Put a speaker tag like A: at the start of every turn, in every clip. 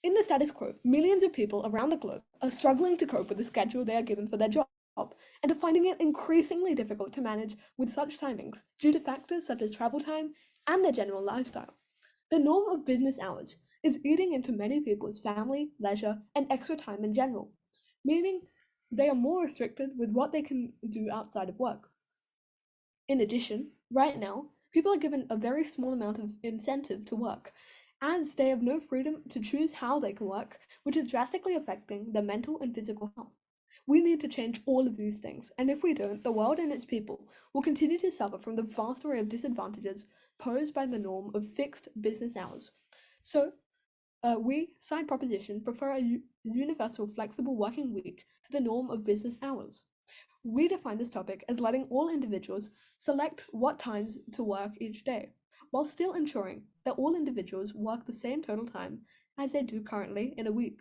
A: In the status quo, millions of people around the globe are struggling to cope with the schedule they are given for their job and are finding it increasingly difficult to manage with such timings due to factors such as travel time and their general lifestyle. The norm of business hours is eating into many people's family, leisure, and extra time in general, meaning they are more restricted with what they can do outside of work. In addition, right now, people are given a very small amount of incentive to work, as they have no freedom to choose how they can work, which is drastically affecting their mental and physical health. We need to change all of these things, and if we don't, the world and its people will continue to suffer from the vast array of disadvantages posed by the norm of fixed business hours. So, we, side proposition, prefer a universal flexible working week to the norm of business hours. We define this topic as letting all individuals select what times to work each day, while still ensuring that all individuals work the same total time as they do currently in a week.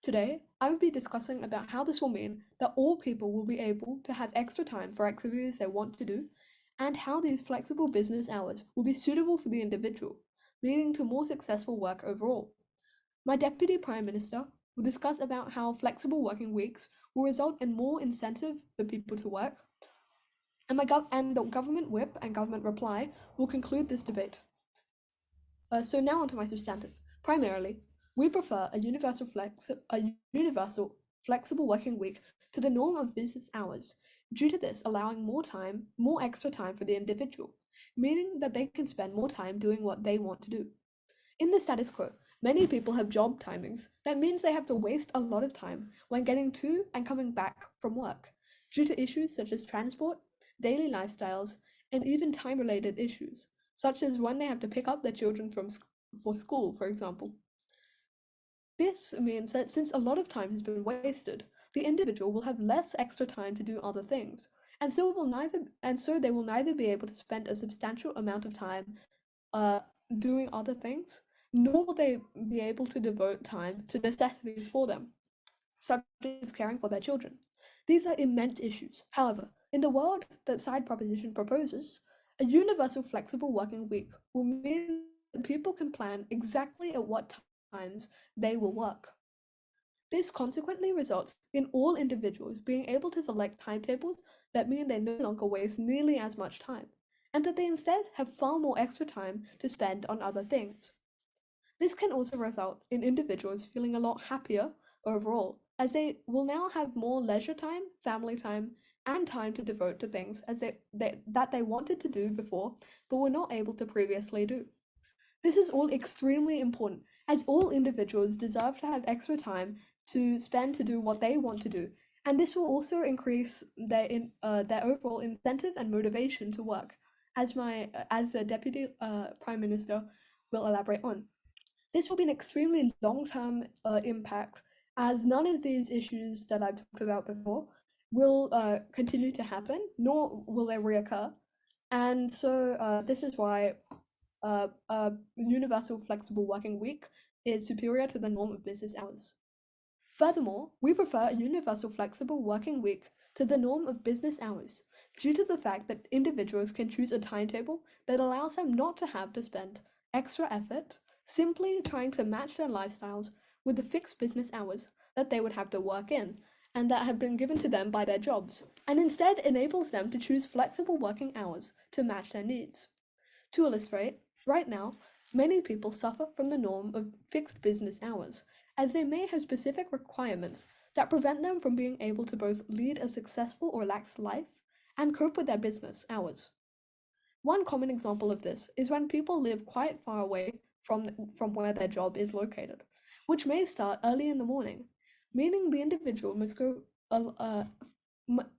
A: Today, I will be discussing about how this will mean that all people will be able to have extra time for activities they want to do, and how these flexible business hours will be suitable for the individual, leading to more successful work overall. My Deputy Prime Minister will discuss about how flexible working weeks will result in more incentive for people to work, and the government whip and government reply will conclude this debate. So now onto my substantive. Primarily, we prefer a universal flexible working week to the norm of business hours, due to this allowing more extra time for the individual, meaning that they can spend more time doing what they want to do. In the status quo, many people have job timings that means they have to waste a lot of time when getting to and coming back from work, due to issues such as transport, daily lifestyles, and even time-related issues, such as when they have to pick up their children for school, for example. This means that since a lot of time has been wasted, the individual will have less extra time to do other things, and so they will neither be able to spend a substantial amount of time uh, doing other things, nor will they be able to devote time to necessities for them, such as caring for their children. These are immense issues. However, in the world that side proposition proposes, a universal flexible working week will mean that people can plan exactly at what times they will work. This consequently results in all individuals being able to select timetables that mean they no longer waste nearly as much time, and that they instead have far more extra time to spend on other things. This can also result in individuals feeling a lot happier overall, as they will now have more leisure time, family time, and time to devote to things that they wanted to do before but were not able to previously do. This is all extremely important, as all individuals deserve to have extra time to spend to do what they want to do, and this will also increase their overall incentive and motivation to work, as the Deputy Prime Minister will elaborate on. This will be an extremely long-term impact, as none of these issues that I've talked about before will continue to happen, nor will they reoccur. And so this is why a universal flexible working week is superior to the norm of business hours. Furthermore, we prefer a universal flexible working week to the norm of business hours, due to the fact that individuals can choose a timetable that allows them not to have to spend extra effort simply trying to match their lifestyles with the fixed business hours that they would have to work in and that have been given to them by their jobs, and instead enables them to choose flexible working hours to match their needs. To illustrate, right now, many people suffer from the norm of fixed business hours, as they may have specific requirements that prevent them from being able to both lead a successful or relaxed life and cope with their business hours. One common example of this is when people live quite far away from where their job is located, which may start early in the morning, meaning the individual must go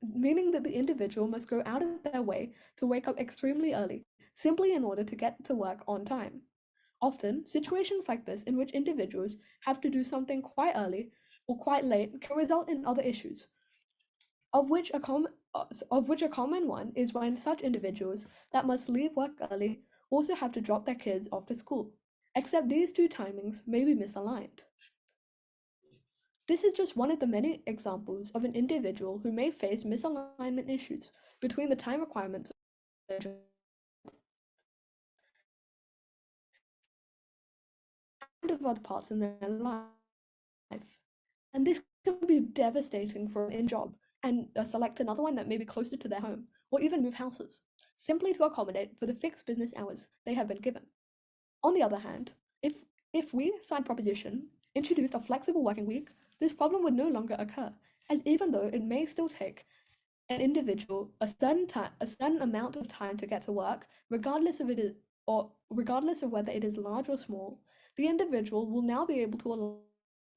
A: meaning that the individual must go out of their way to wake up extremely early, simply in order to get to work on time. Often, situations like this in which individuals have to do something quite early or quite late can result in other issues, of which a common one is when such individuals that must leave work early also have to drop their kids off to school, except these two timings may be misaligned. This is just one of the many examples of an individual who may face misalignment issues between the time requirements of their job of other parts in their life. And this can be devastating for an in job and select another one that may be closer to their home, or even move houses, simply to accommodate for the fixed business hours they have been given. On the other hand, if we, side proposition, introduced a flexible working week, this problem would no longer occur, as even though it may still take an individual a certain amount of time to get to work, regardless of whether it is large or small, the individual will now be able to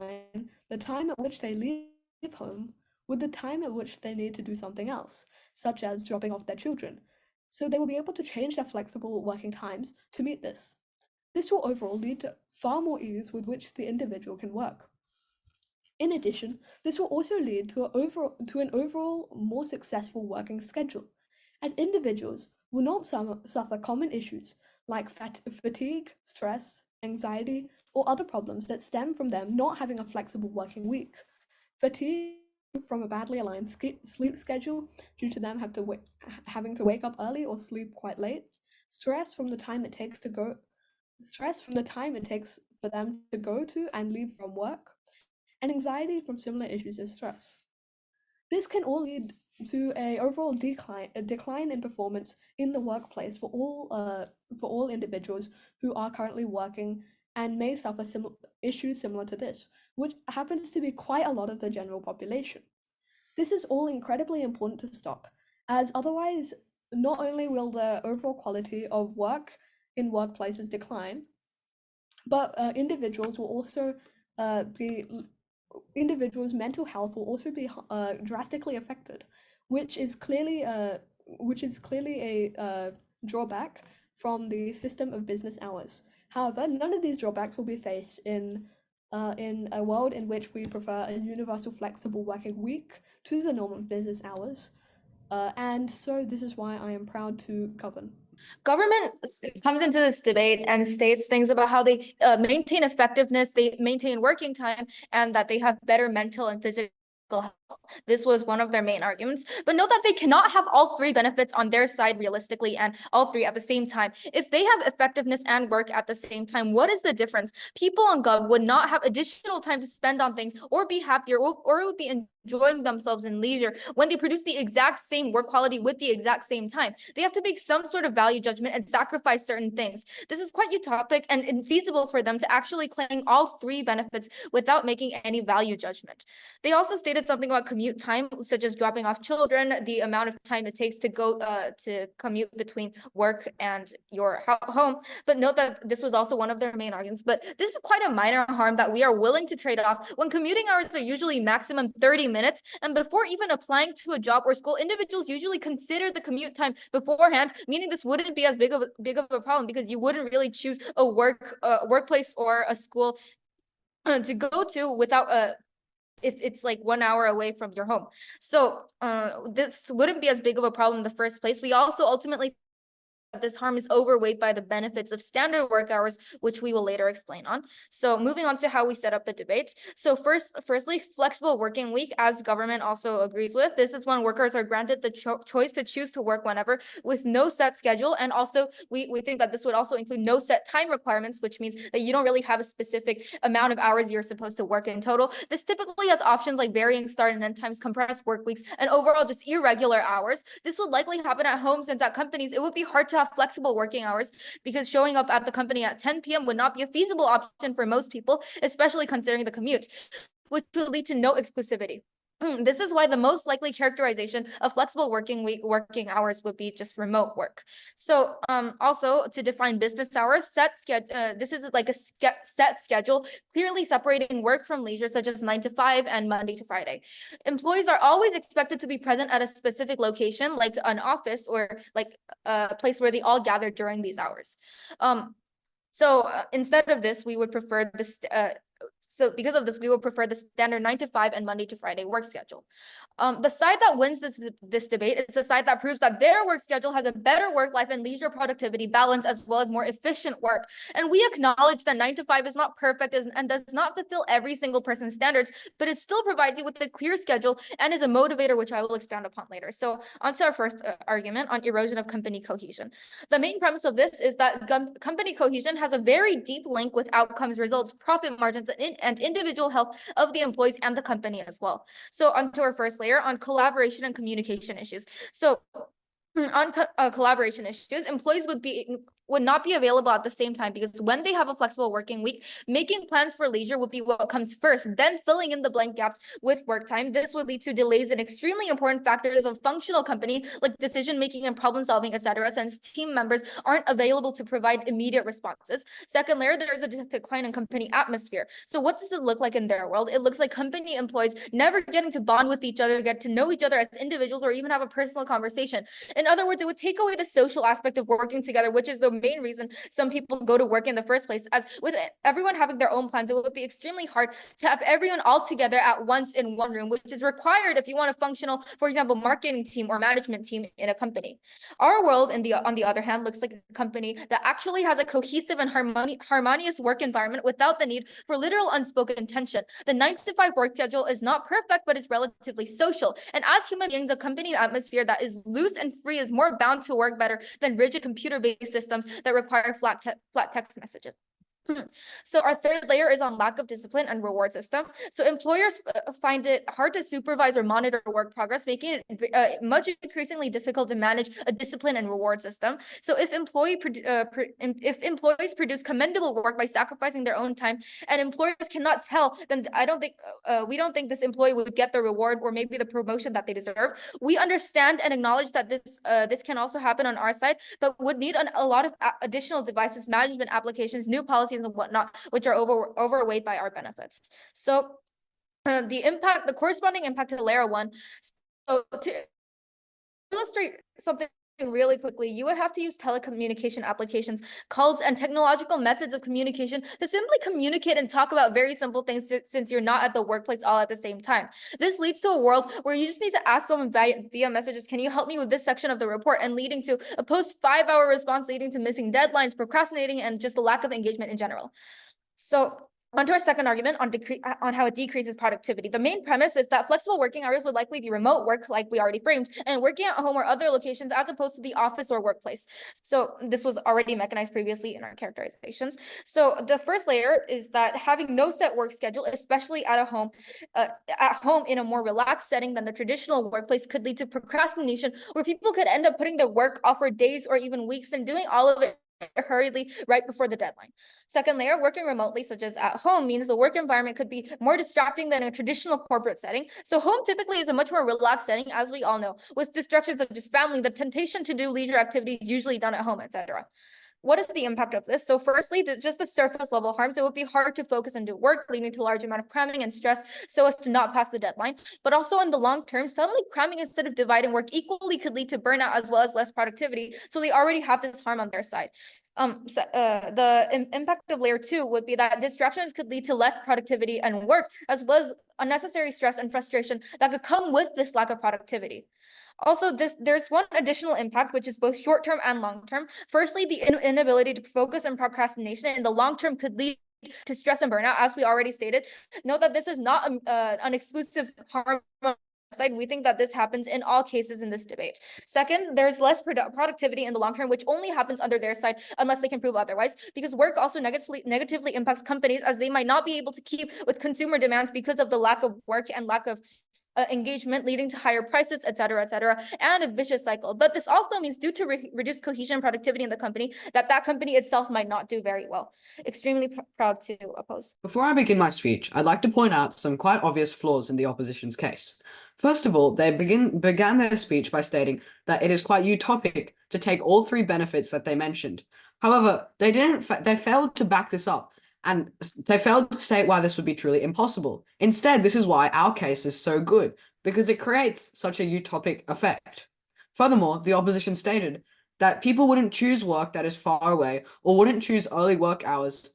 A: align the time at which they leave home with the time at which they need to do something else, such as dropping off their children. So they will be able to change their flexible working times to meet this. This will overall lead to far more ease with which the individual can work. In addition, this will also lead to an overall more successful working schedule, as individuals will not suffer common issues like fatigue, stress, anxiety, or other problems that stem from them not having a flexible working week. Fatigue from a badly aligned sleep schedule due to them having to wake up early or sleep quite late. Stress from the time it takes for them to go to and leave from work, and anxiety from similar issues as stress. This can all lead to a overall decline in performance in the workplace for all individuals who are currently working and may suffer issues similar to this, which happens to be quite a lot of the general population. This is all incredibly important to stop, as otherwise, not only will the overall quality of work in workplaces decline, but be individuals' mental health will also be drastically affected, which is clearly a drawback from the system of business hours. However, none of these drawbacks will be faced in a world in which we prefer a universal flexible working week to the norm of business hours. And so this is why I am proud to govern.
B: Government comes into this debate and states things about how they maintain effectiveness, they maintain working time, and that they have better mental and physical health. This was one of their main arguments. But note that they cannot have all three benefits on their side realistically and all three at the same time. If they have effectiveness and work at the same time, what is the difference? People on Gov would not have additional time to spend on things or be happier or would be enjoying themselves in leisure when they produce the exact same work quality with the exact same time. They have to make some sort of value judgment and sacrifice certain things. This is quite utopic and infeasible for them to actually claim all three benefits without making any value judgment. They also stated something about commute time, such as dropping off children, the amount of time it takes to go to commute between work and your home. But note that this was also one of their main arguments. But this is quite a minor harm that we are willing to trade off when commuting hours are usually maximum 30 minutes. And before even applying to a job or school, individuals usually consider the commute time beforehand, meaning this wouldn't be as big of a problem because you wouldn't really choose a workplace or a school to go to without if it's like 1 hour away from your home. So this wouldn't be as big of a problem in the first place. We also ultimately this harm is overweighed by the benefits of standard work hours, which we will later explain on. So moving on to how we set up the debate. So firstly, flexible working week, as government also agrees with. This is when workers are granted the choice to choose to work whenever with no set schedule. And also we think that this would also include no set time requirements, which means that you don't really have a specific amount of hours you're supposed to work in total. This typically has options like varying start and end times, compressed work weeks, and overall just irregular hours. This would likely happen at home, since at companies it would be hard to have flexible working hours because showing up at the company at 10 p.m. would not be a feasible option for most people, especially considering the commute, which would lead to no exclusivity. This is why the most likely characterization of flexible working hours would be just remote work. So also to define business hours, this is like a set schedule, clearly separating work from leisure, such as 9 to 5 and Monday to Friday. Employees are always expected to be present at a specific location, like an office or like a place where they all gather during these hours. So instead of this, we would prefer this So because of this, we would prefer the standard 9 to 5 and Monday to Friday work schedule. The side that wins this debate is the side that proves that their work schedule has a better work-life and leisure productivity balance, as well as more efficient work. And we acknowledge that 9 to 5 is not perfect and does not fulfill every single person's standards, but it still provides you with a clear schedule and is a motivator, which I will expand upon later. So on to our first argument on erosion of company cohesion. The main premise of this is that company cohesion has a very deep link with outcomes, results, profit margins, and individual health of the employees and the company as well. So onto our first layer on collaboration and communication issues. So on collaboration issues, employees would not be available at the same time, because when they have a flexible working week, making plans for leisure would be what comes first, then filling in the blank gaps with work time. This would lead to delays in extremely important factors of a functional company, like decision making and problem solving, etc., since team members aren't available to provide immediate responses. Second layer, there is a decline in company atmosphere. So what does it look like in their world? It looks like company employees never getting to bond with each other, get to know each other as individuals, or even have a personal conversation. In other words, it would take away the social aspect of working together, which is the main reason some people go to work in the first place. As with everyone having their own plans, it would be extremely hard to have everyone all together at once in one room, which is required if you want a functional, for example, marketing team or management team in a company. Our world, on the other hand, looks like a company that actually has a cohesive and harmonious work environment without the need for literal unspoken tension. The 9 to 5 work schedule is not perfect, but is relatively social. And as human beings, a company atmosphere that is loose and free is more bound to work better than rigid computer-based systems that require flat text messages. So our third layer is on lack of discipline and reward system. So employers find it hard to supervise or monitor work progress, making it much increasingly difficult to manage a discipline and reward system. So if employees produce commendable work by sacrificing their own time, and employers cannot tell, then we don't think this employee would get the reward or maybe the promotion that they deserve. We understand and acknowledge that this can also happen on our side, but would need a lot of additional devices, management applications, new policies, and whatnot, which are overweight by our benefits. So the corresponding impact to layer 1. So to illustrate something really quickly, you would have to use telecommunication applications, calls, and technological methods of communication to simply communicate and talk about very simple things, since you're not at the workplace all at the same time. This leads to a world where you just need to ask someone via messages, can you help me with this section of the report, and leading to a post 5-hour response, leading to missing deadlines, procrastinating, and just a lack of engagement in general. So onto our second argument on how it decreases productivity. The main premise is that flexible working hours would likely be remote work, like we already framed, and working at home or other locations as opposed to the office or workplace. So this was already mechanized previously in our characterizations. So the first layer is that having no set work schedule, especially at home in a more relaxed setting than the traditional workplace, could lead to procrastination, where people could end up putting their work off for days or even weeks and doing all of it hurriedly right before the deadline. Second layer, working remotely, such as at home, means the work environment could be more distracting than a traditional corporate setting. So home typically is a much more relaxed setting, as we all know, with distractions such as family, the temptation to do leisure activities usually done at home, etc. What is the impact of this? So firstly, just the surface level harms. It would be hard to focus and do work, leading to a large amount of cramming and stress so as to not pass the deadline. But also in the long term, suddenly cramming instead of dividing work equally could lead to burnout as well as less productivity. So they already have this harm on their side. The impact of layer 2 would be that distractions could lead to less productivity and work, as well as unnecessary stress and frustration that could come with this lack of productivity. Also, there's one additional impact, which is both short-term and long-term. Firstly, the inability to focus and procrastination in the long term could lead to stress and burnout, as we already stated. Note that this is not an exclusive harm side. We think that this happens in all cases in this debate. Second, there's less productivity in the long term, which only happens under their side unless they can prove otherwise, because work also negatively impacts companies, as they might not be able to keep with consumer demands because of the lack of work and lack of engagement, leading to higher prices, etc., and a vicious cycle. But this also means, due to reduced cohesion and productivity in the company, that company itself might not do very well. Extremely proud to oppose.
C: Before I begin my speech, I'd like to point out some quite obvious flaws in the opposition's case. First of all, they began their speech by stating that it is quite utopic to take all 3 benefits that they mentioned. However, they failed to back this up, and they failed to state why this would be truly impossible. Instead, this is why our case is so good, because it creates such a utopic effect. Furthermore, the opposition stated that people wouldn't choose work that is far away or wouldn't choose early work hours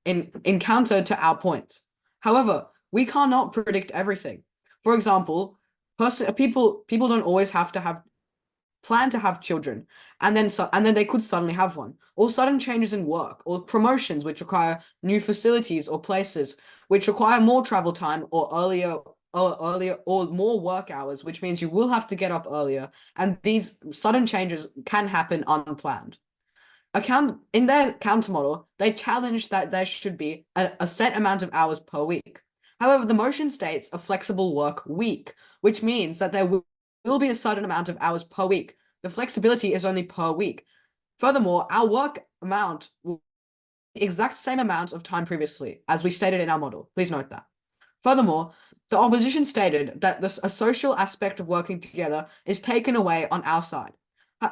C: in counter to our points. However, we cannot predict everything. For example, people don't always have to have plan to have children, and then they could suddenly have one, or sudden changes in work, or promotions which require new facilities or places, which require more travel time or earlier or more work hours, which means you will have to get up earlier, and these sudden changes can happen unplanned. In their counter model, they challenge that there should be a set amount of hours per week. However, the motion states a flexible work week, which means that there will be a certain amount of hours per week. The flexibility is only per week. Furthermore, our work amount will be the exact same amount of time previously, as we stated in our model. Please note that. Furthermore, the opposition stated that a social aspect of working together is taken away on our side.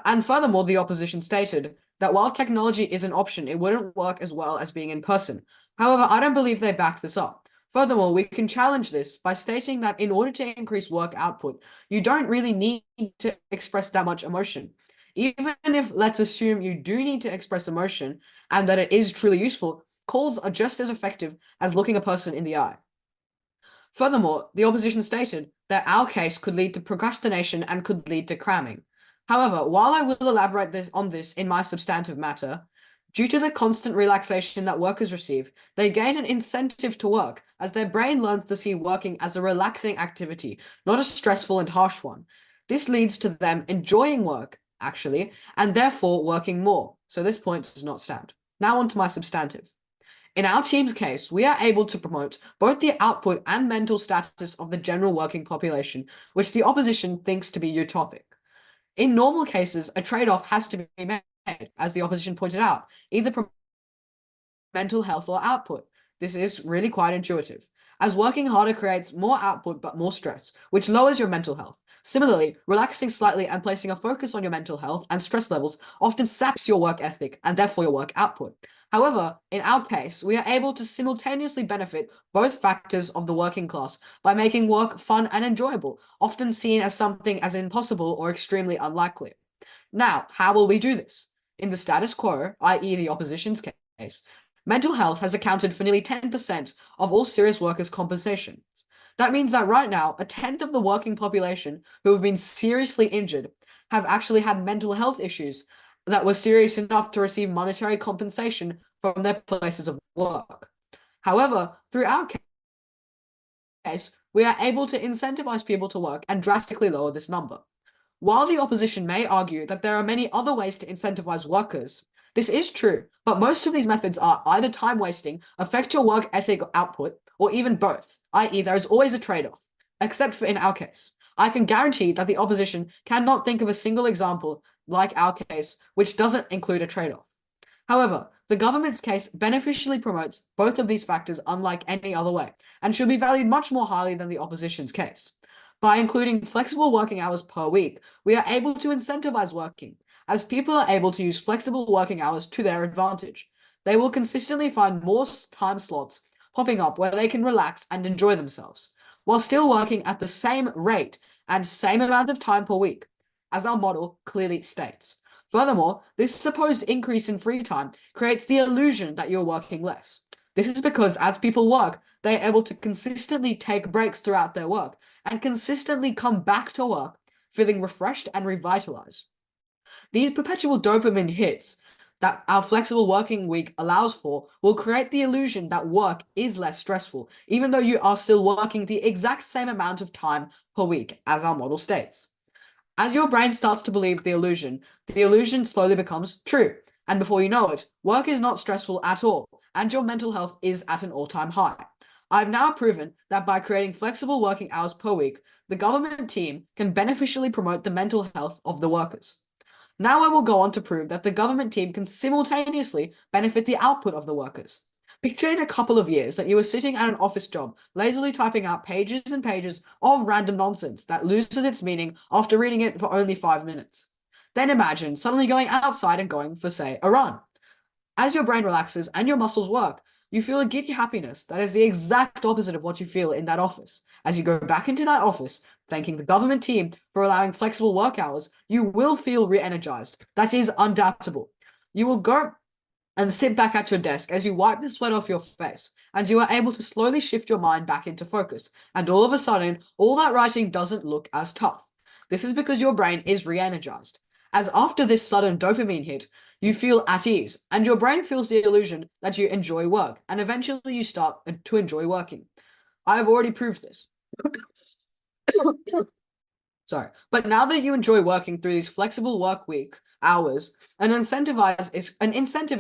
C: And furthermore, the opposition stated that while technology is an option, it wouldn't work as well as being in person. However, I don't believe they back this up. Furthermore, we can challenge this by stating that in order to increase work output, you don't really need to express that much emotion. Even if, let's assume, you do need to express emotion and that it is truly useful, calls are just as effective as looking a person in the eye. Furthermore, the opposition stated that our case could lead to procrastination and could lead to cramming. However, while I will elaborate on this in my substantive matter, due to the constant relaxation that workers receive, they gain an incentive to work, as their brain learns to see working as a relaxing activity, not a stressful and harsh one. This leads to them enjoying work, actually, and therefore working more. So this point does not stand. Now on to my substantive. In our team's case, we are able to promote both the output and mental status of the general working population, which the opposition thinks to be utopic. In normal cases, a trade-off has to be made, as the opposition pointed out, either mental health or output. This is really quite intuitive, as working harder creates more output but more stress, which lowers your mental health. Similarly, relaxing slightly and placing a focus on your mental health and stress levels often saps your work ethic and therefore your work output. However, in our case, we are able to simultaneously benefit both factors of the working class by making work fun and enjoyable, often seen as something as impossible or extremely unlikely. Now, how will we do this? In the status quo, i.e. the opposition's case, mental health has accounted for nearly 10% of all serious workers' compensations. That means that right now, a tenth of the working population who have been seriously injured have actually had mental health issues that were serious enough to receive monetary compensation from their places of work. However, through our case, we are able to incentivize people to work and drastically lower this number. While the opposition may argue that there are many other ways to incentivize workers, this is true, but most of these methods are either time wasting, affect your work ethic output, or even both, i.e. there is always a trade-off, except for in our case. I can guarantee that the opposition cannot think of a single example like our case, which doesn't include a trade-off. However, the government's case beneficially promotes both of these factors unlike any other way, and should be valued much more highly than the opposition's case. By including flexible working hours per week, we are able to incentivize working, as people are able to use flexible working hours to their advantage. They will consistently find more time slots popping up where they can relax and enjoy themselves, while still working at the same rate and same amount of time per week, as our model clearly states. Furthermore, this supposed increase in free time creates the illusion that you're working less. This is because as people work, they are able to consistently take breaks throughout their work and consistently come back to work feeling refreshed and revitalized. These perpetual dopamine hits that our flexible working week allows for will create the illusion that work is less stressful, even though you are still working the exact same amount of time per week, as our model states. As your brain starts to believe the illusion slowly becomes true, and before you know it, work is not stressful at all, and your mental health is at an all-time high. I've now proven that by creating flexible working hours per week, the government team can beneficially promote the mental health of the workers. Now I will go on to prove that the government team can simultaneously benefit the output of the workers. Picture in a couple of years that you were sitting at an office job, lazily typing out pages and pages of random nonsense that loses its meaning after reading it for only 5 minutes. Then imagine suddenly going outside and going for, say, a run. As your brain relaxes and your muscles work, you feel a giddy happiness that is the exact opposite of what you feel in that office. As you go back into that office, thanking the government team for allowing flexible work hours, you will feel re-energized. That is undoubtable. You will go and sit back at your desk as you wipe the sweat off your face, and you are able to slowly shift your mind back into focus, and all of a sudden, all that writing doesn't look as tough. This is because your brain is re-energized. As after this sudden dopamine hit, you feel at ease, and your brain feels the illusion that you enjoy work, and eventually you start to enjoy working. I have already proved this. Sorry. But now that you enjoy working through these flexible work week hours, an incentive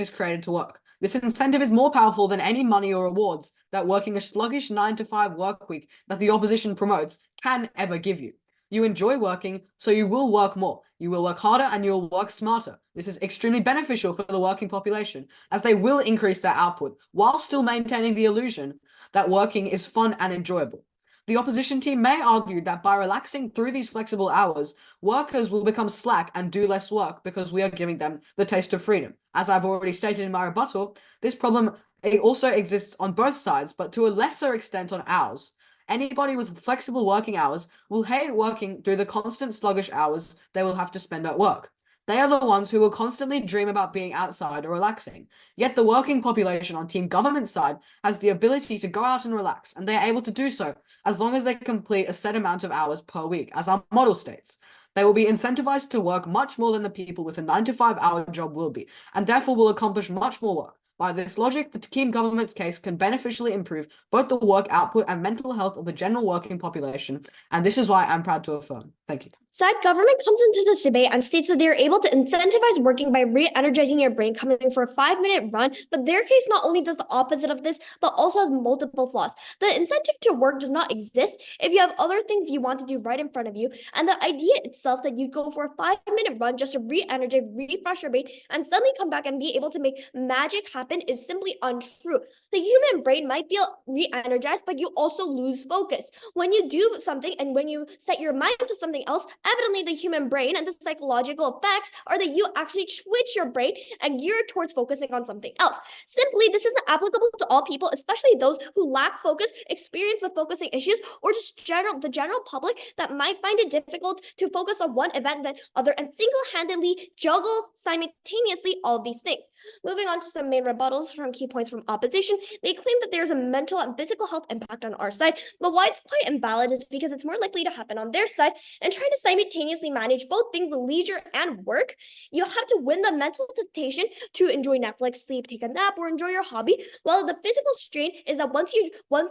C: is created to work. This incentive is more powerful than any money or rewards that working a sluggish 9-to-5 work week that the opposition promotes can ever give you. You enjoy working, so you will work more. You will work harder and you will work smarter. This is extremely beneficial for the working population, as they will increase their output while still maintaining the illusion that working is fun and enjoyable. The opposition team may argue that by relaxing through these flexible hours, workers will become slack and do less work because we are giving them the taste of freedom. As I've already stated in my rebuttal, this problem also exists on both sides, but to a lesser extent on ours. Anybody with flexible working hours will hate working through the constant sluggish hours they will have to spend at work. They are the ones who will constantly dream about being outside or relaxing. Yet the working population on Team Government's side has the ability to go out and relax, and they are able to do so as long as they complete a set amount of hours per week, as our model states. They will be incentivized to work much more than the people with a 9-to-5 hour job will be, and therefore will accomplish much more work. By this logic, the Team Government's case can beneficially improve both the work output and mental health of the general working population, and this is why I'm proud to affirm. Thank you.
D: Side government comes into this debate and states that they are able to incentivize working by re-energizing your brain coming for a 5-minute run, but their case not only does the opposite of this, but also has multiple flaws. The incentive to work does not exist if you have other things you want to do right in front of you, and the idea itself that you go for a 5-minute run just to re-energize, refresh your brain, and suddenly come back and be able to make magic happen is simply untrue. The human brain might feel re-energized, but you also lose focus. When you do something and when you set your mind to something else, evidently the human brain and the psychological effects are that you actually switch your brain and gear towards focusing on something else. Simply, this isn't applicable to all people, especially those who lack focus, experience with focusing issues, or just the general public that might find it difficult to focus on one event than other and single-handedly juggle simultaneously all of these things. Moving on to some main rebuttals from key points from opposition, they claim that there's a mental and physical health impact on our side, but why it's quite invalid is because it's more likely to happen on their side, and trying to simultaneously manage both things, leisure and work, you have to win the mental temptation to enjoy Netflix, sleep, take a nap, or enjoy your hobby, while the physical strain is that once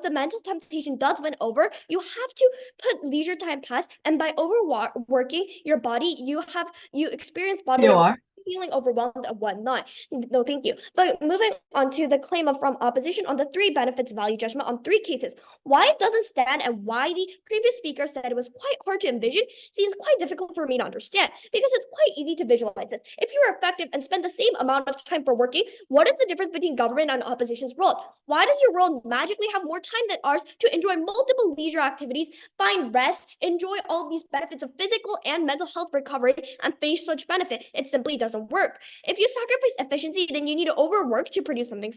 D: the mental temptation does win over, you have to put leisure time past, and by overworking your body, you experience body feeling overwhelmed and whatnot. No, thank you. But moving on to the claim from opposition on the 3 benefits value judgment on 3 cases. Why it doesn't stand and why the previous speaker said it was quite hard to envision seems quite difficult for me to understand, because it's quite easy to visualize this. If you are effective and spend the same amount of time for working, what is the difference between government and opposition's world? Why does your world magically have more time than ours to enjoy multiple leisure activities, find rest, enjoy all these benefits of physical and mental health recovery, and face such benefit? It simply doesn't work. If you sacrifice efficiency, then you need to overwork to produce something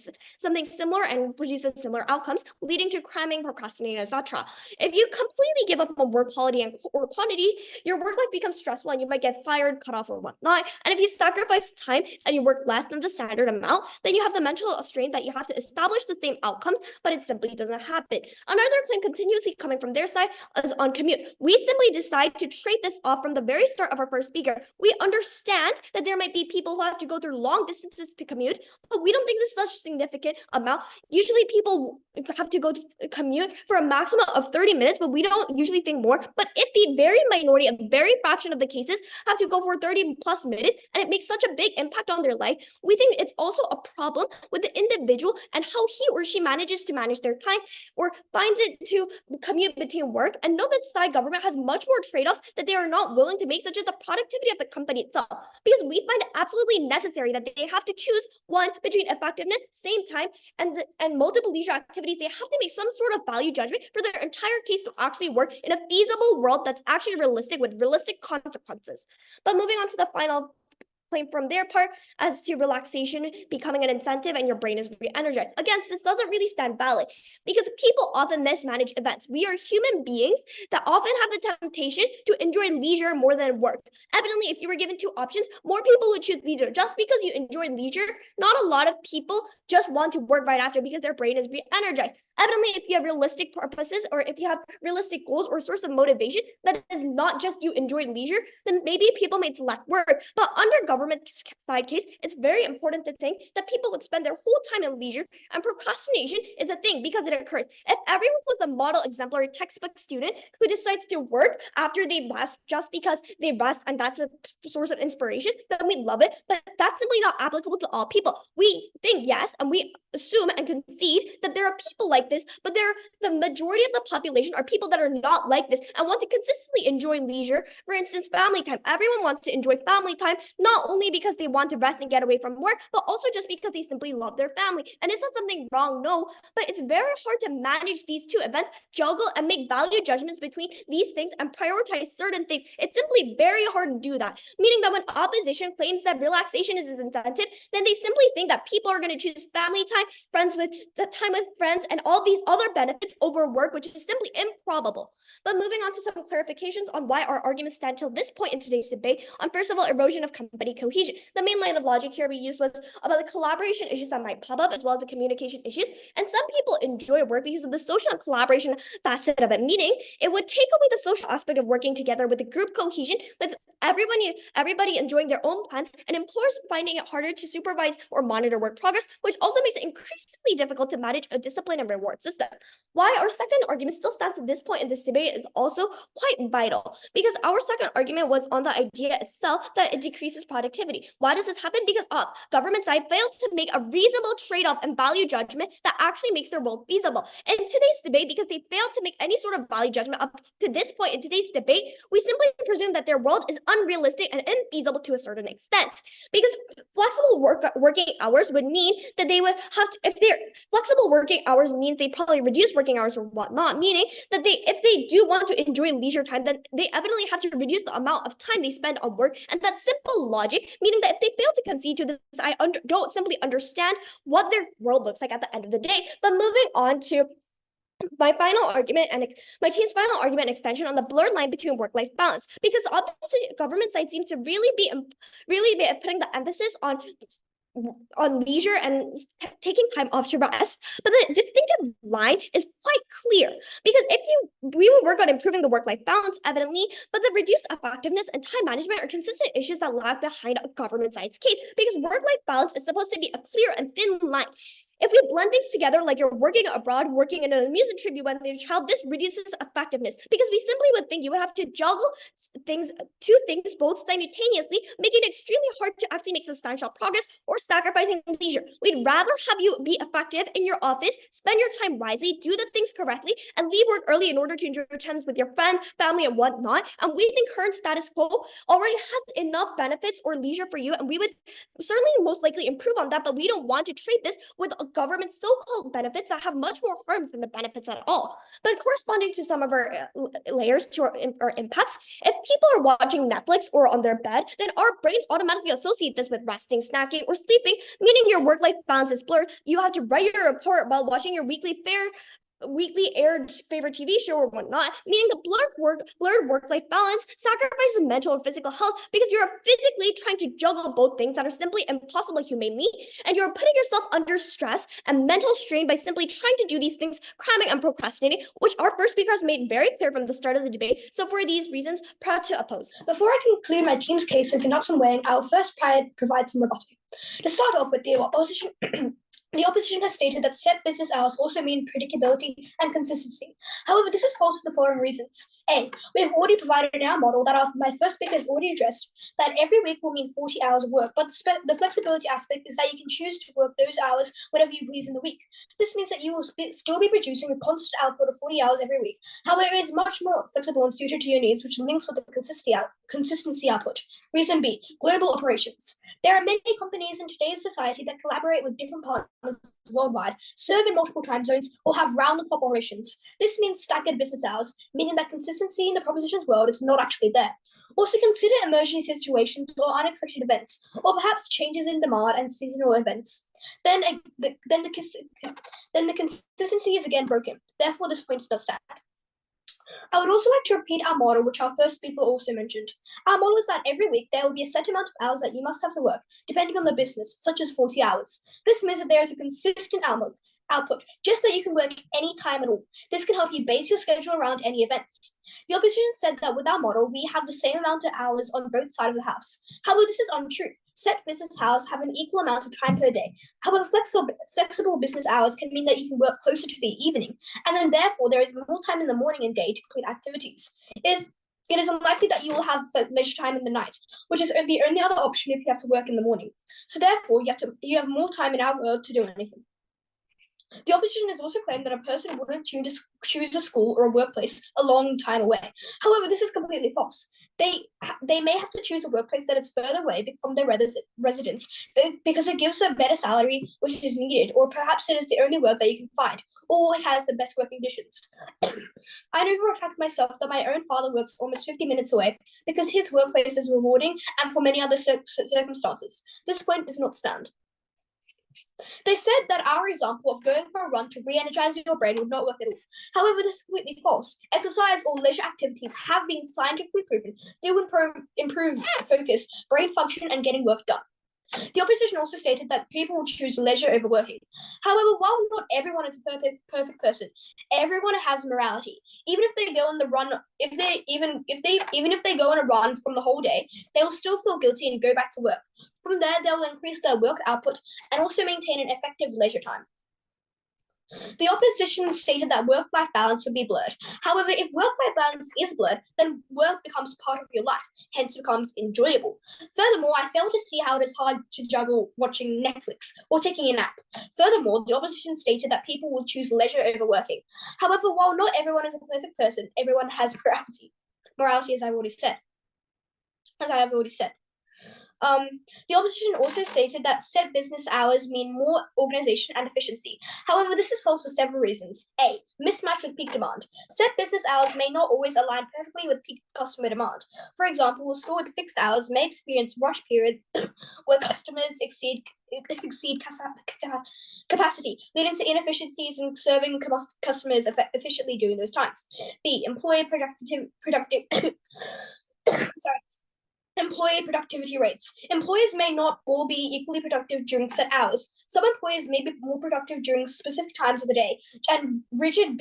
D: similar and produce the similar outcomes, leading to cramming, procrastinating, etc. If you completely give up on work quality or quantity, your work life becomes stressful and you might get fired, cut off, or whatnot. And if you sacrifice time and you work less than the standard amount, then you have the mental strain that you have to establish the same outcomes, but it simply doesn't happen. Another claim continuously coming from their side is on commute. We simply decide to trade this off from the very start of our first speaker. We understand that there might be people who have to go through long distances to commute, but we don't think this is such a significant amount. Usually people have to go to commute for a maximum of 30 minutes, but we don't usually think more. But if the very minority, a very fraction of the cases have to go for 30 plus minutes, and it makes such a big impact on their life, we think it's also a problem with the individual and how he or she manages to manage their time or finds it to commute between work. And know that side government has much more trade-offs that they are not willing to make, such as the productivity of the company itself, because we find it absolutely necessary that they have to choose one between effectiveness, same time, and multiple leisure activities. They have to make some sort of value judgment for their entire case to actually work in a feasible world that's actually realistic with realistic consequences. But moving on to the final claim from their part as to relaxation becoming an incentive and your brain is re-energized. Again, this doesn't really stand valid because people often mismanage events. We are human beings that often have the temptation to enjoy leisure more than work. Evidently, if you were given two options, more people would choose leisure. Just because you enjoy leisure, not a lot of people just want to work right after because their brain is re-energized. Evidently, if you have realistic purposes or if you have realistic goals or source of motivation that is not just you enjoy leisure, then maybe people may select work. But under government side case, it's very important to think that people would spend their whole time in leisure, and procrastination is a thing because it occurs. If everyone was the model exemplary textbook student who decides to work after they rest just because they rest and that's a source of inspiration, then we love it. But that's simply not applicable to all people. We think yes, and we assume and concede that there are people like this, but the majority of the population are people that are not like this and want to consistently enjoy leisure. For instance, family time. Everyone wants to enjoy family time, not only because they want to rest and get away from work, but also just because they simply love their family. And it's not something wrong, no, but it's very hard to manage these two events, juggle and make value judgments between these things and prioritize certain things. It's simply very hard to do that, meaning that when opposition claims that relaxation is an incentive, then they simply think that people are going to choose family time, time with friends, and all these other benefits over work, which is simply improbable. But moving on to some clarifications on why our arguments stand till this point in today's debate on, first of all, erosion of company cohesion. The main line of logic here we used was about the collaboration issues that might pop up as well as the communication issues. And some people enjoy work because of the social and collaboration facet of it, meaning it would take away the social aspect of working together with the group cohesion, with everybody enjoying their own plans, and employers finding it harder to supervise or monitor work progress, which also makes it increasingly difficult to manage a discipline and reward system. Why our second argument still stands at this point in this debate is also quite vital, because our second argument was on the idea itself that it decreases productivity. Why does this happen? Because government side failed to make a reasonable trade-off and value judgment that actually makes their role feasible. In today's debate, because they failed to make any sort of value judgment up to this point in today's debate, we simply presume that their world is unrealistic and infeasible to a certain extent. Because flexible working hours would mean that they would have to, if they're flexible working hours means they probably reduce working hours or whatnot, meaning that if they do want to enjoy leisure time, then they evidently have to reduce the amount of time they spend on work. And that's simple logic, meaning that if they fail to concede to this, I don't simply understand what their world looks like at the end of the day. But moving on to my final argument and my team's final argument and extension on the blurred line between work-life balance, because obviously government side seems to really be putting the emphasis on leisure and taking time off to rest, but the distinctive line is quite clear, because we will work on improving the work-life balance evidently, but the reduced effectiveness and time management are consistent issues that lag behind a government side's case, because work-life balance is supposed to be a clear and thin line. If we blend things together, like you're working abroad, working in an amusement trip when you're a child, this reduces effectiveness, because we simply would think you would have to juggle two things both simultaneously, making it extremely hard to actually make substantial progress or sacrificing leisure. We'd rather have you be effective in your office, spend your time wisely, do the things correctly, and leave work early in order to enjoy your times with your friend, family, and whatnot. And we think current status quo already has enough benefits or leisure for you, and we would certainly most likely improve on that, but we don't want to trade this with government so-called benefits that have much more harms than the benefits at all. But corresponding to some of our layers to our impacts, if people are watching Netflix or on their bed, then our brains automatically associate this with resting, snacking, or sleeping, meaning your work-life balance is blurred. You have to write your report while watching your weekly aired favorite TV show or whatnot, meaning the blurred work-life balance sacrifices mental and physical health, because you're physically trying to juggle both things that are simply impossible humanly, and you're putting yourself under stress and mental strain by simply trying to do these things, cramming and procrastinating, which our first speaker has made very clear from the start of the debate. So for these reasons, proud to oppose.
E: Before I conclude my team's case and conduct some weighing, I will first provide some rebuttal. To start off with, the opposition The opposition has stated that set business hours also mean predictability and consistency. However, this is false for the following reasons. A, we have already provided in our model that my first speaker has already addressed that every week will mean 40 hours of work, but the flexibility aspect is that you can choose to work those hours whenever you please in the week. This means that you will still be producing a constant output of 40 hours every week. However, it is much more flexible and suited to your needs, which links with the consistency output. Reason B, global operations. There are many companies in today's society that collaborate with different partners worldwide, serve in multiple time zones, or have round-the-clock operations. This means staggered business hours, meaning that consistency in the proposition's world is not actually there. Also consider emergency situations or unexpected events, or perhaps changes in demand and seasonal events. Then the consistency is again broken. Therefore, this point does not stand. I would also like to repeat our model, which our first speaker also mentioned. Our model is that every week there will be a set amount of hours that you must have to work, depending on the business, such as 40 hours. This means that there is a consistent output, just that you can work any time at all. This can help you base your schedule around any events. The opposition said that with our model, we have the same amount of hours on both sides of the house. However, this is untrue. Set business hours have an equal amount of time per day. However, flexible business hours can mean that you can work closer to the evening, and then therefore there is more time in the morning and day to complete activities. It is unlikely that you will have leisure time in the night, which is the only other option if you have to work in the morning. So therefore, you have more time in our world to do anything. The opposition has also claimed that a person wouldn't choose a school or a workplace a long time away. However, this is completely false. They may have to choose a workplace that is further away from their residence because it gives a better salary, which is needed, or perhaps it is the only work that you can find, or it has the best working conditions. I know for a fact myself that my own father works almost 50 minutes away because his workplace is rewarding and for many other circumstances. This point does not stand. They said that our example of going for a run to re-energize your brain would not work at all. However, this is completely false. Exercise or leisure activities have been scientifically proven to improve focus, brain function, and getting work done. The opposition also stated that people will choose leisure over working. However, while not everyone is a perfect person, everyone has morality. Even if they go on the run, even if they go on a run from the whole day, they will still feel guilty and go back to work. From there, they will increase their work output and also maintain an effective leisure time. The opposition stated that work-life balance would be blurred. However, if work-life balance is blurred, then work becomes part of your life, hence becomes enjoyable. Furthermore, I fail to see how it is hard to juggle watching Netflix or taking a nap. Furthermore, the opposition stated that people will choose leisure over working. However, while not everyone is a perfect person, everyone has morality. Morality, as I have already said. The opposition also stated that set business hours mean more organization and efficiency. However, this is false for several reasons. A. Mismatch with peak demand. Set business hours may not always align perfectly with peak customer demand. For example, a store with fixed hours may experience rush periods where customers exceed capacity, leading to inefficiencies in serving customers efficiently during those times. B. Employee productivity rates. Employees may not all be equally productive during set hours. Some employees may be more productive during specific times of the day, and rigid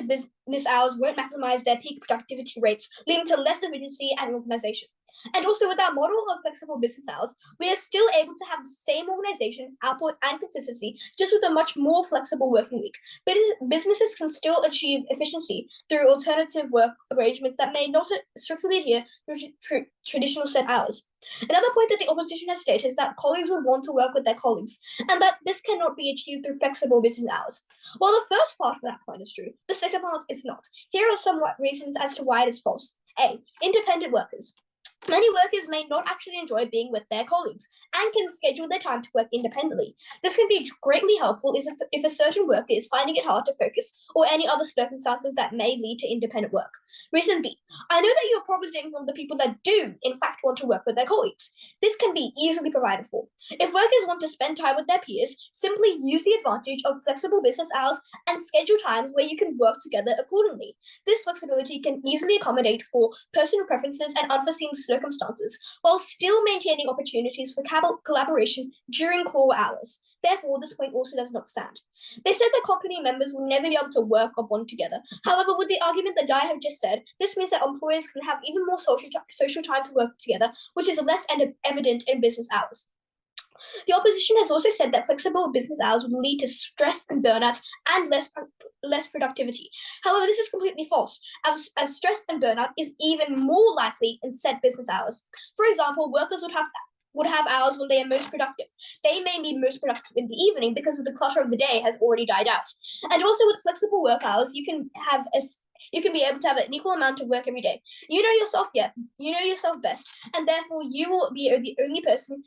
E: business hours won't maximize their peak productivity rates, leading to less efficiency and organization. And also, with our model of flexible business hours, we are still able to have the same organization, output, and consistency, just with a much more flexible working week. But businesses can still achieve efficiency through alternative work arrangements that may not strictly adhere to traditional set hours. Another point that the opposition has stated is that colleagues would want to work with their colleagues, and that this cannot be achieved through flexible business hours. While the first part of that point is true, the second part is not. Here are some reasons as to why it is false. A. Independent workers. Many workers may not actually enjoy being with their colleagues and can schedule their time to work independently. This can be greatly helpful if a certain worker is finding it hard to focus or any other circumstances that may lead to independent work. Reason B. I know that you're probably thinking of the people that do, in fact, want to work with their colleagues. This can be easily provided for. If workers want to spend time with their peers, simply use the advantage of flexible business hours and schedule times where you can work together accordingly. This flexibility can easily accommodate for personal preferences and unforeseen circumstances, while still maintaining opportunities for collaboration during core hours. Therefore, this point also does not stand. They said that company members will never be able to work or bond together. However, with the argument that I have just said, this means that employees can have even more social time to work together, which is less evident in business hours. The opposition has also said that flexible business hours would lead to stress and burnout and less productivity. However, this is completely false, as stress and burnout is even more likely in set business hours. For example, workers would have hours when they are most productive. They may be most productive in the evening because of the clutter of the day has already died out. And also with flexible work hours, you can be able to have an equal amount of work every day. You know yourself, you know yourself best, and therefore you will be the only person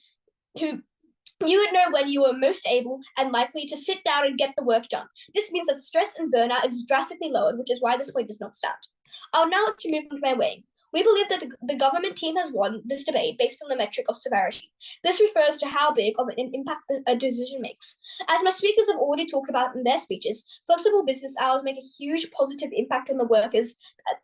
E: who you would know when you are most able and likely to sit down and get the work done. This means that stress and burnout is drastically lowered, which is why this point does not stand. I'll now like to move on to my weighing. We believe that the government team has won this debate based on the metric of severity. This refers to how big of an impact a decision makes. As my speakers have already talked about in their speeches, flexible business hours make a huge positive impact on the workers,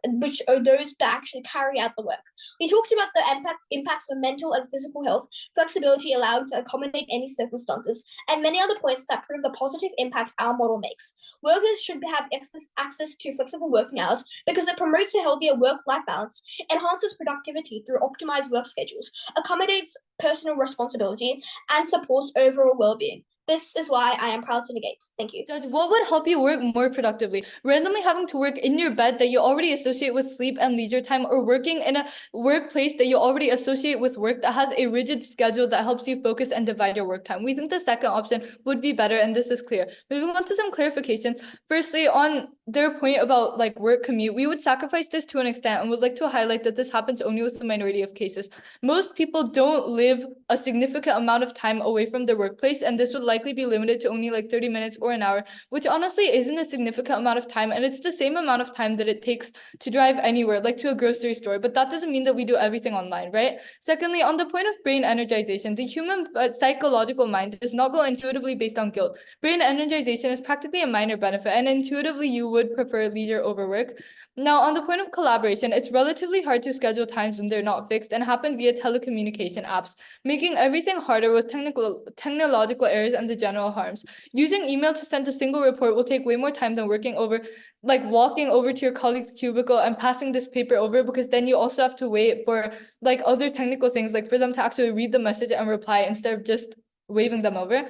E: which are those that actually carry out the work. We talked about the impacts of mental and physical health, flexibility allowing to accommodate any circumstances, and many other points that prove the positive impact our model makes. Workers should have access to flexible working hours because it promotes a healthier work-life balance, enhances productivity through optimized work schedules, accommodates personal responsibility, and supports overall well-being. This is why I am proud to negate. Thank you.
B: Judge, what would help you work more productively? Randomly having to work in your bed that you already associate with sleep and leisure time, or working in a workplace that you already associate with work that has a rigid schedule that helps you focus and divide your work time? We think the second option would be better, and this is clear. Moving on to some clarification. Firstly, on their point about like work commute, we would sacrifice this to an extent and would like to highlight that this happens only with the minority of cases. Most people don't live a significant amount of time away from their workplace, and this would likely be limited to only like 30 minutes or an hour, which honestly isn't a significant amount of time, and it's the same amount of time that it takes to drive anywhere, like to a grocery store, but that doesn't mean that we do everything online, right? Secondly, on the point of brain energization, the human psychological mind does not go intuitively based on guilt. Brain energization is practically a minor benefit, and intuitively you would prefer leisure over work. Now, on the point of collaboration, it's relatively hard to schedule times when they're not fixed and happen via telecommunication apps, making everything harder with technological errors and the general harms. Using email to send a single report will take way more time than walking over to your colleague's cubicle and passing this paper over, because then you also have to wait for like other technical things, like for them to actually read the message and reply instead of just waving them over.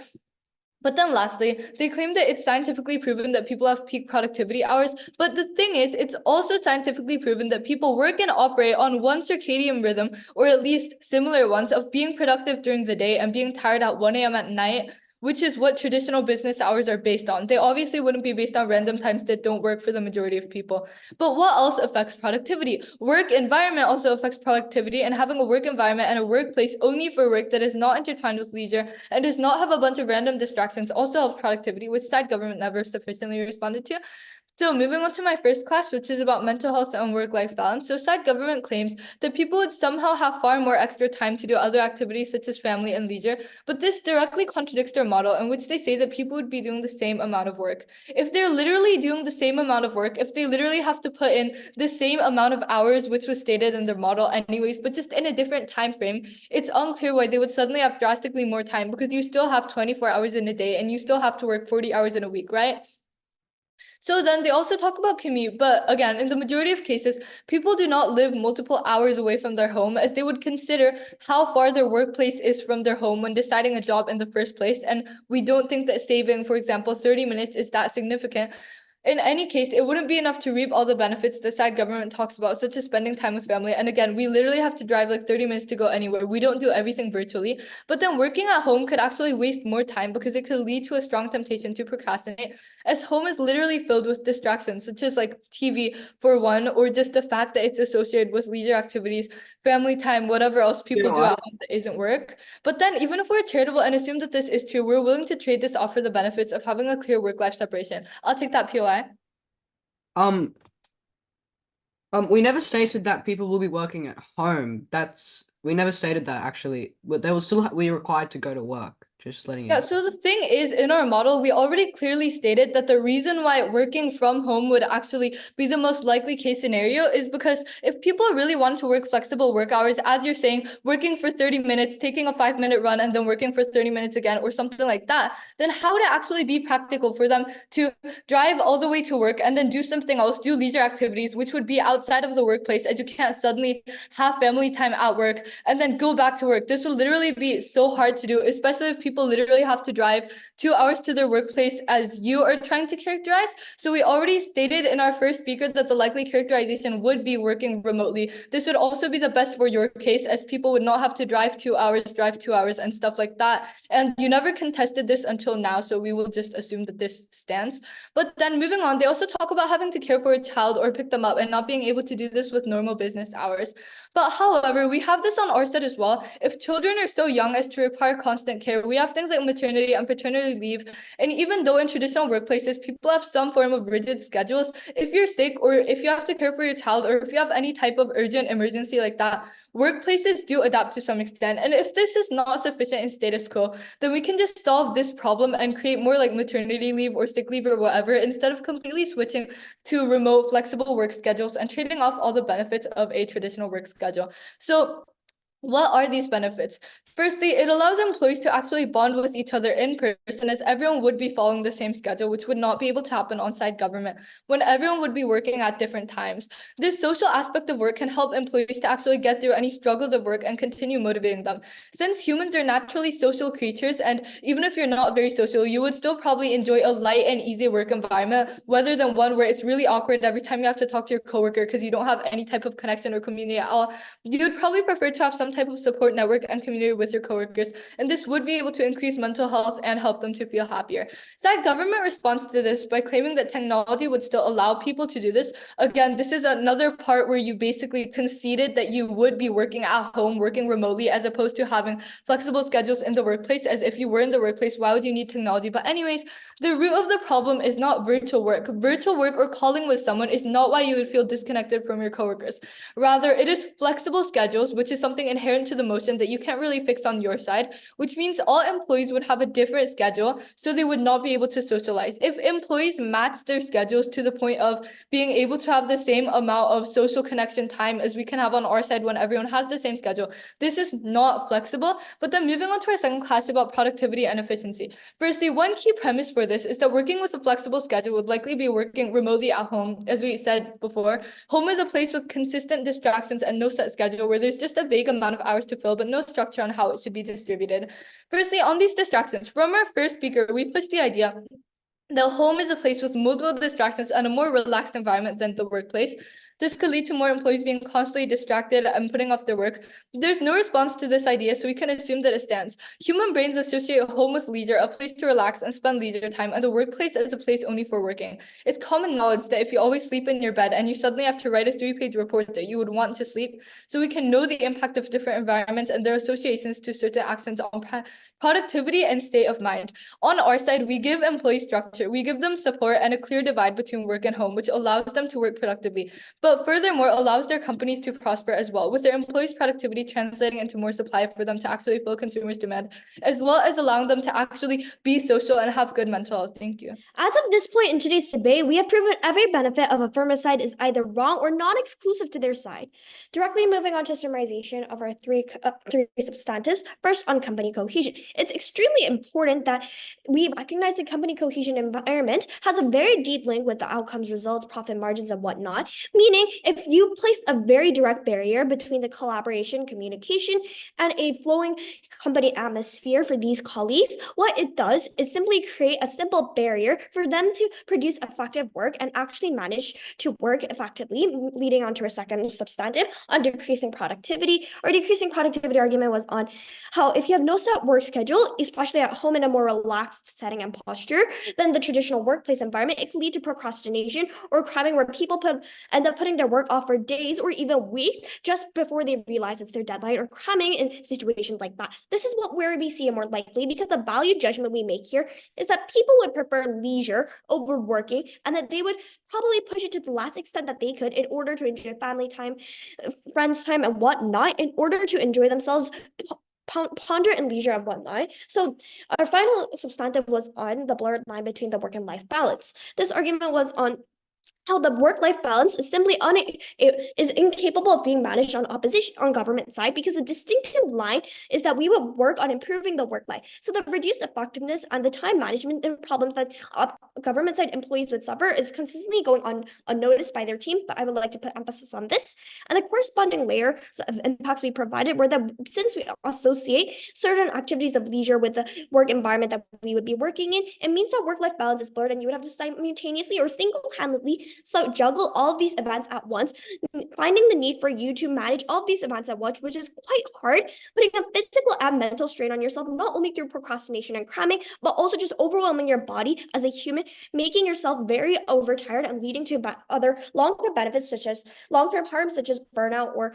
B: But then lastly, they claim that it's scientifically proven that people have peak productivity hours. But the thing is, it's also scientifically proven that people work and operate on one circadian rhythm, or at least similar ones, of being productive during the day and being tired at 1 a.m. at night, which is what traditional business hours are based on. They obviously wouldn't be based on random times that don't work for the majority of people. But what else affects productivity? Work environment also affects productivity, and having a work environment and a workplace only for work that is not intertwined with leisure and does not have a bunch of random distractions also helps productivity, which side government never sufficiently responded to. So moving on to my first class, which is about mental health and work-life balance. So side government claims that people would somehow have far more extra time to do other activities such as family and leisure, but this directly contradicts their model, in which they say that people would be doing the same amount of work. If they're literally doing the same amount of work, if they literally have to put in the same amount of hours, which was stated in their model anyways, but just in a different time frame, it's unclear why they would suddenly have drastically more time, because you still have 24 hours in a day and you still have to work 40 hours in a week, right? So then they also talk about commute, but again, in the majority of cases, people do not live multiple hours away from their home, as they would consider how far their workplace is from their home when deciding a job in the first place. And we don't think that saving, for example, 30 minutes is that significant. In any case, it wouldn't be enough to reap all the benefits the side government talks about, such as spending time with family. And again, we literally have to drive like 30 minutes to go anywhere. We don't do everything virtually. But then working at home could actually waste more time, because it could lead to a strong temptation to procrastinate, as home is literally filled with distractions, such as like TV for one, or just the fact that it's associated with leisure activities, family time, whatever else people do at home that isn't work. But then even if we're charitable and assume that this is true, we're willing to trade this off for the benefits of having a clear work-life separation. I'll take that POI.
C: We never stated that people will be working at home. We never stated that, actually. But they will still be required to go to work. Just letting you know.
B: Yeah, so the thing is, in our model, we already clearly stated that the reason why working from home would actually be the most likely case scenario is because if people really want to work flexible work hours, as you're saying, working for 30 minutes, taking a 5-minute run, and then working for 30 minutes again, or something like that, then how would it actually be practical for them to drive all the way to work and then do something else, do leisure activities, which would be outside of the workplace, as you can't suddenly have family time at work and then go back to work? This would literally be so hard to do, especially if people literally have to drive 2 hours to their workplace, as you are trying to characterize. So we already stated in our first speaker that the likely characterization would be working remotely. This would also be the best for your case, as people would not have to drive 2 hours, and stuff like that. And you never contested this until now, so we will just assume that this stands. But then moving on, they also talk about having to care for a child or pick them up and not being able to do this with normal business hours. But however, we have this on our side as well. If children are so young as to require constant care, we
F: have things like maternity and paternity leave. And even though in traditional workplaces, people have some form of rigid schedules, if you're sick or if you have to care for your child or if you have any type of urgent emergency like that, workplaces do adapt to some extent. And if this is not sufficient in status quo, then we can just solve this problem and create more like maternity leave or sick leave or whatever, instead of completely switching to remote flexible work schedules and trading off all the benefits of a traditional work schedule. So what are these benefits? Firstly, it allows employees to actually bond with each other in person, as everyone would be following the same schedule, which would not be able to happen on-site government when everyone would be working at different times. This social aspect of work can help employees to actually get through any struggles of work and continue motivating them. Since humans are naturally social creatures, and even if you're not very social, you would still probably enjoy a light and easy work environment, rather than one where it's really awkward every time you have to talk to your coworker because you don't have any type of connection or community at all. You would probably prefer to have some type of support network and community with your coworkers, and this would be able to increase mental health and help them to feel happier. Sad government responds to this by claiming that technology would still allow people to do this. Again, this is another part where you basically conceded that you would be working at home, working remotely, as opposed to having flexible schedules in the workplace. As if you were in the workplace, why would you need technology? But anyways, the root of the problem is not virtual work. Virtual work or calling with someone is not why you would feel disconnected from your coworkers. Rather, it is flexible schedules, which is something inherent to the motion that you can't really fix on your side, which means all employees would have a different schedule, so they would not be able to socialize. If employees match their schedules to the point of being able to have the same amount of social connection time as we can have on our side when everyone has the same schedule, this is not flexible. But then moving on to our second class about productivity and efficiency. Firstly, one key premise for this is that working with a flexible schedule would likely be working remotely at home. As we said before, home is a place with consistent distractions and no set schedule, where there's just a vague amount of hours to fill, but no structure on how it should be distributed. Firstly, on these distractions, from our first speaker, we pushed the idea that home is a place with multiple distractions and a more relaxed environment than the workplace. This could lead to more employees being constantly distracted and putting off their work. There's no response to this idea, so we can assume that it stands. Human brains associate home with leisure, a place to relax and spend leisure time, and the workplace as a place only for working. It's common knowledge that if you always sleep in your bed and you suddenly have to write a 3-page report, that you would want to sleep. So we can know the impact of different environments and their associations to certain actions on productivity and state of mind. On our side, we give employees structure. We give them support and a clear divide between work and home, which allows them to work productively, but furthermore allows their companies to prosper as well, with their employees' productivity translating into more supply for them to actually fill consumers' demand, as well as allowing them to actually be social and have good mental health. Thank you.
D: As of this point in today's debate, we have proven every benefit of a firm's side is either wrong or not exclusive to their side. Directly moving on to summarization of our three substantives. First, on company cohesion. It's extremely important that we recognize the company cohesion environment has a very deep link with the outcomes, results, profit margins, and whatnot. Meaning, if you place a very direct barrier between the collaboration, communication, and a flowing company atmosphere for these colleagues, what it does is simply create a simple barrier for them to produce effective work and actually manage to work effectively, leading on to our second substantive on decreasing productivity. Our decreasing productivity argument was on how if you have no set work schedule, especially at home in a more relaxed setting and posture than the traditional workplace environment, it can lead to procrastination or cramming, where people end up putting their work off for days or even weeks just before they realize it's their deadline, or cramming in situations like that. This is where we see it more likely, because the value judgment we make here is that people would prefer leisure over working, and that they would probably push it to the last extent that they could in order to enjoy family time, friends time, and whatnot, in order to enjoy themselves, ponder and leisure and whatnot. So our final substantive was on the blurred line between the work and life balance. This argument was on how the work-life balance is simply incapable of being managed on government side, because the distinctive line is that we would work on improving the work life. So the reduced effectiveness and the time management problems that government side employees would suffer is consistently going on unnoticed by their team, but I would like to put emphasis on this. And the corresponding layer of impacts we provided were that since we associate certain activities of leisure with the work environment that we would be working in, it means that work-life balance is blurred, and you would have to simultaneously or single-handedly So juggle all of these events at once, finding the need for you to manage all of these events at once, which is quite hard, putting a physical and mental strain on yourself, not only through procrastination and cramming, but also just overwhelming your body as a human, making yourself very overtired and leading to other long-term benefits, such as long-term harms, such as burnout or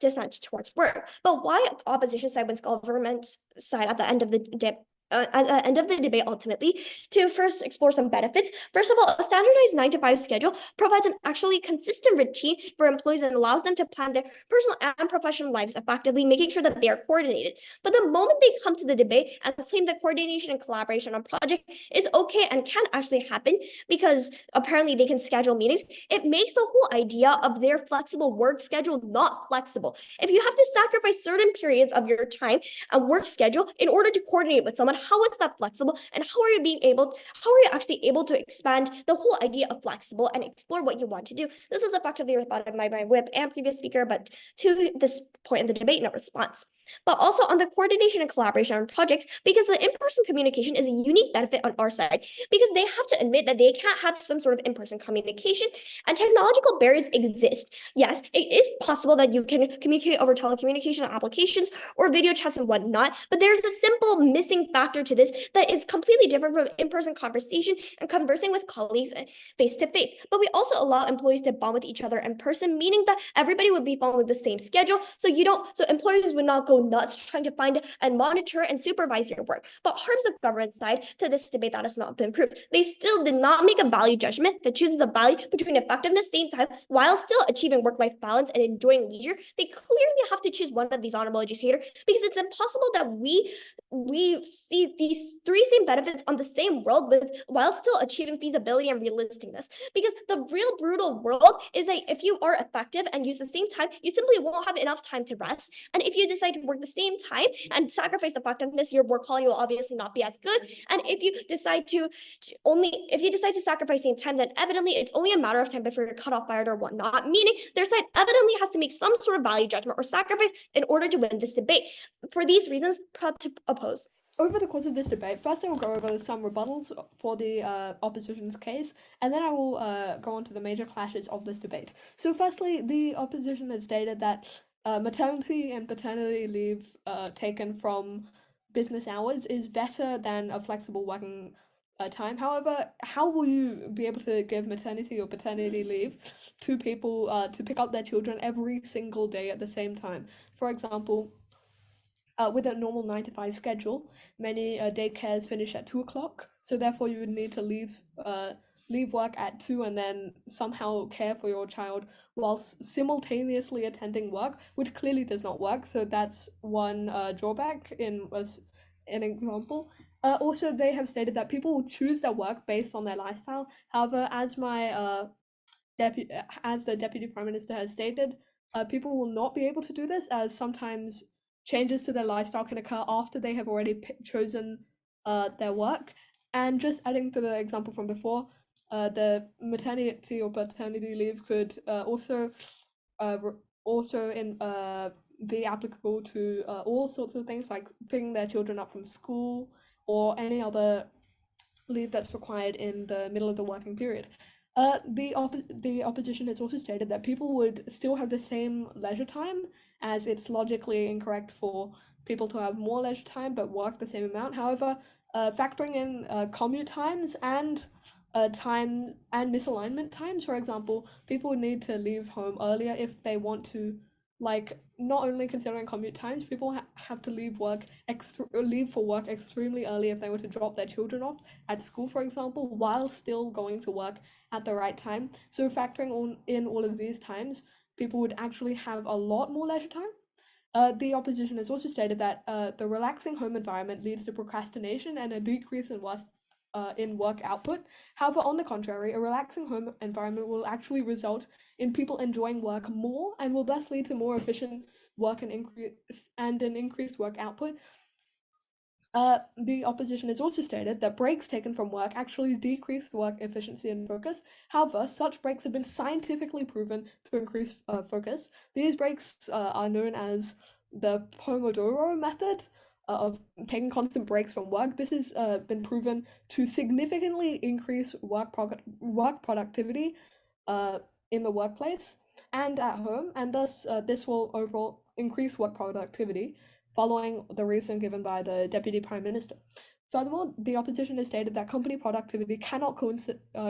D: dissent towards work. But why opposition side wins government side at the end of the day? At the end of the debate, ultimately, to first explore some benefits. First of all, a standardized 9-to-5 schedule provides an actually consistent routine for employees and allows them to plan their personal and professional lives effectively, making sure that they are coordinated. But the moment they come to the debate and claim that coordination and collaboration on project is okay and can actually happen because apparently they can schedule meetings, it makes the whole idea of their flexible work schedule not flexible. If you have to sacrifice certain periods of your time and work schedule in order to coordinate with someone, how is that flexible? And how are you actually able to expand the whole idea of flexible and explore what you want to do? This is effectively rebutted by my whip and previous speaker, but to this point in the debate, no response. But also on the coordination and collaboration on projects, because the in-person communication is a unique benefit on our side, because they have to admit that they can't have some sort of in-person communication, and technological barriers exist. Yes, it is possible that you can communicate over telecommunication applications or video chats and whatnot, but there's a simple missing factor to this that is completely different from in-person conversation and conversing with colleagues face to face. But we also allow employees to bond with each other in person, meaning that everybody would be following the same schedule, so employers would not go nuts trying to find and monitor and supervise your work. But harms of government side to this debate that has not been proved. They still did not make a value judgment that chooses the value between effectiveness same time while still achieving work-life balance and enjoying leisure. They clearly have to choose one of these, honorable educator, because it's impossible that we see these three same benefits on the same world while still achieving feasibility and realisticness. Because the real brutal world is that if you are effective and use the same time, you simply won't have enough time to rest. And if you decide to work the same time and sacrifice effectiveness, your work quality will obviously not be as good. And if you decide to sacrifice same time, then evidently it's only a matter of time before you're cut off, fired, or whatnot. Meaning their side evidently has to make some sort of value judgment or sacrifice in order to win this debate. For these reasons, to oppose.
A: Over the course of this debate, first I will go over some rebuttals for the opposition's case, and then I will go on to the major clashes of this debate. So firstly, the opposition has stated that maternity and paternity leave taken from business hours is better than a flexible working time. However, how will you be able to give maternity or paternity leave to people to pick up their children every single day at the same time? For example, with a normal 9-to-5 schedule, many daycares finish at 2 o'clock, so therefore you would need to leave work at 2 and then somehow care for your child whilst simultaneously attending work, which clearly does not work. So that's one drawback in an example. Also, they have stated that people will choose their work based on their lifestyle. However, as the Deputy Prime Minister has stated, people will not be able to do this, as sometimes changes to their lifestyle can occur after they have already chosen their work. And just adding to the example from before, the maternity or paternity leave could also be applicable to all sorts of things, like picking their children up from school or any other leave that's required in the middle of the working period. The opposition has also stated that people would still have the same leisure time, as it's logically incorrect for people to have more leisure time but work the same amount. However, factoring in commute times and time and misalignment times, for example, people would need to leave home earlier if they want to. Like, not only considering commute times, people have to leave for work extremely early if they were to drop their children off at school, for example, while still going to work at the right time. So factoring in all of these times, people would actually have a lot more leisure time. The opposition has also stated that the relaxing home environment leads to procrastination and a decrease in work output. However, on the contrary, a relaxing home environment will actually result in people enjoying work more and will thus lead to more efficient work and an increased work output. The opposition has also stated that breaks taken from work actually decrease work efficiency and focus. However, such breaks have been scientifically proven to increase focus. These breaks are known as the Pomodoro method of taking constant breaks from work. This has been proven to significantly increase work productivity in the workplace and at home, and thus this will overall increase work productivity, following the reason given by the Deputy Prime Minister. Furthermore, the opposition has stated that company productivity cannot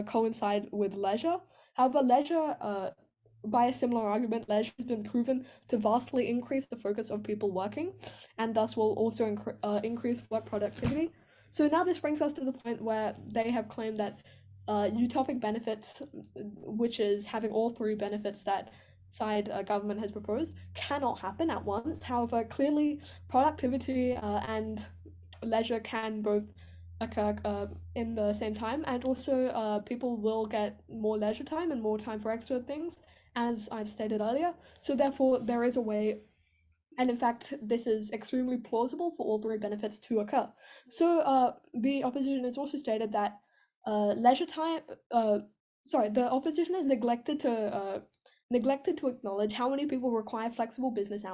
A: coincide with leisure. However, leisure, by a similar argument, leisure has been proven to vastly increase the focus of people working, and thus will also increase work productivity. So now this brings us to the point where they have claimed that utopic benefits, which is having all three benefits that side government has proposed, cannot happen at once. However, clearly productivity and leisure can both occur in the same time, and also people will get more leisure time and more time for extra things, as I've stated earlier. So therefore, there is a way, and in fact, this is extremely plausible for all three benefits to occur. So the opposition has also stated that leisure time, the opposition has neglected to acknowledge how many people require flexible business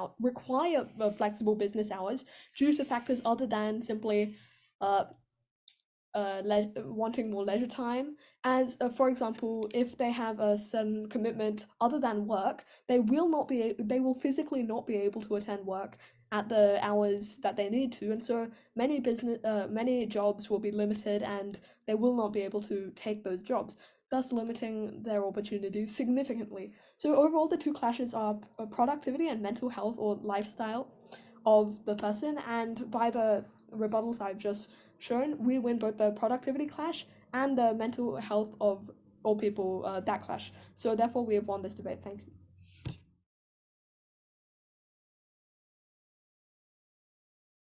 A: hours due to factors other than simply wanting more leisure time. As for example, if they have a certain commitment other than work, they will physically not be able to attend work at the hours that they need to, and so many jobs will be limited, and they will not be able to take those jobs, thus limiting their opportunities significantly. So overall, the two clashes are productivity and mental health or lifestyle of the person, and by the rebuttals I've just shown, we win both the productivity clash and the mental health of all people that clash. So therefore, we have won this debate. Thank you.